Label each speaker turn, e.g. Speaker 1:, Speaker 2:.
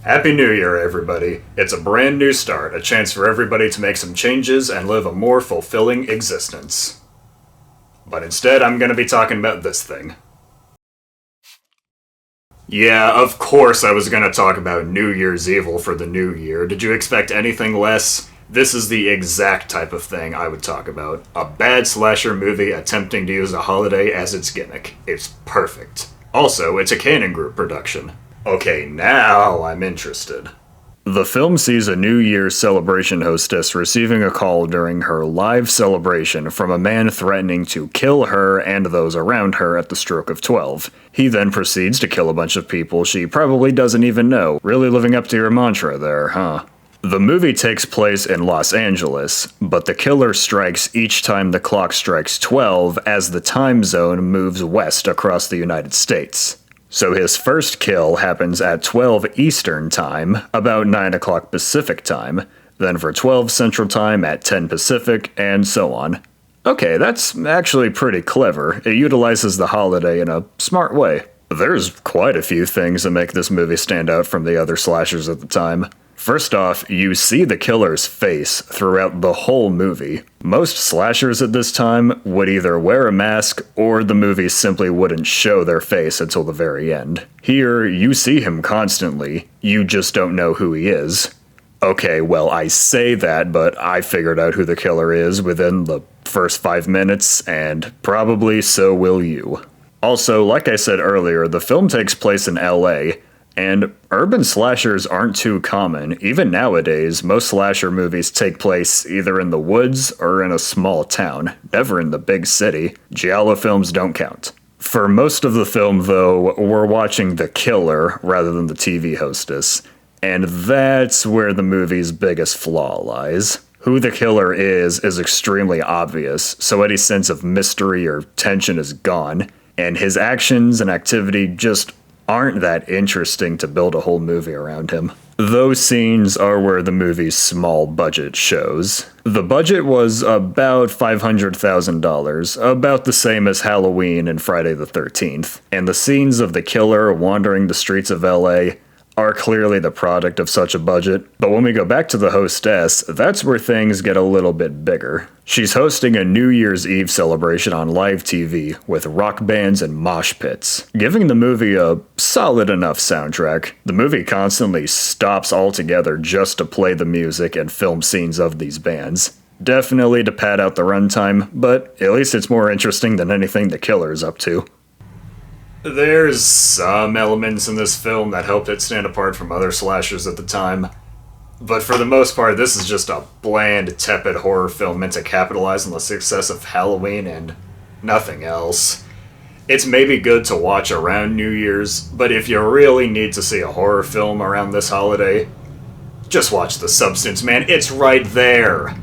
Speaker 1: Happy New Year, everybody. It's a brand new start, a chance for everybody to make some changes and live a more fulfilling existence. But instead, I'm gonna be talking about this thing. Yeah, of course I was gonna talk about New Year's Evil for the new year. Did you expect anything less? This is the exact type of thing I would talk about. A bad slasher movie attempting to use a holiday as its gimmick. It's perfect. Also, it's a Cannon Group production. Okay, now I'm interested. The film sees a New Year's celebration hostess receiving a call during her live celebration from a man threatening to kill her and those around her at the stroke of 12. He then proceeds to kill a bunch of people she probably doesn't even know. Really living up to your mantra there, huh? The movie takes place in Los Angeles, but the killer strikes each time the clock strikes 12 as the time zone moves west across the United States. So his first kill happens at 12 Eastern Time, about 9 o'clock Pacific Time, then for 12 Central Time at 10 Pacific, and so on. Okay, that's actually pretty clever. It utilizes the holiday in a smart way. There's quite a few things that make this movie stand out from the other slashers at the time. First off, you see the killer's face throughout the whole movie. Most slashers at this time would either wear a mask or the movie simply wouldn't show their face until the very end. Here, you see him constantly, you just don't know who he is. Okay, well, I say that, but I figured out who the killer is within the first 5 minutes, and probably so will you. Also, like I said earlier, the film takes place in LA, and urban slashers aren't too common. Even nowadays, most slasher movies take place either in the woods or in a small town, never in the big city. Giallo films don't count. For most of the film, though, we're watching the killer rather than the TV hostess, and that's where the movie's biggest flaw lies. Who the killer is extremely obvious, so any sense of mystery or tension is gone, and his actions and activity just aren't that interesting to build a whole movie around him. Those scenes are where the movie's small budget shows. The budget was about $500,000, about the same as Halloween and Friday the 13th, and the scenes of the killer wandering the streets of LA are clearly the product of such a budget. But when we go back to the hostess, that's where things get a little bit bigger. She's hosting a New Year's Eve celebration on live TV with rock bands and mosh pits, giving the movie a solid enough soundtrack. The movie constantly stops altogether just to play the music and film scenes of these bands. Definitely to pad out the runtime, but at least it's more interesting than anything the killer is up to. There's some elements in this film that helped it stand apart from other slashers at the time, but for the most part, this is just a bland, tepid horror film meant to capitalize on the success of Halloween and nothing else. It's maybe good to watch around New Year's, but if you really need to see a horror film around this holiday, just watch The Substance, man. It's right there.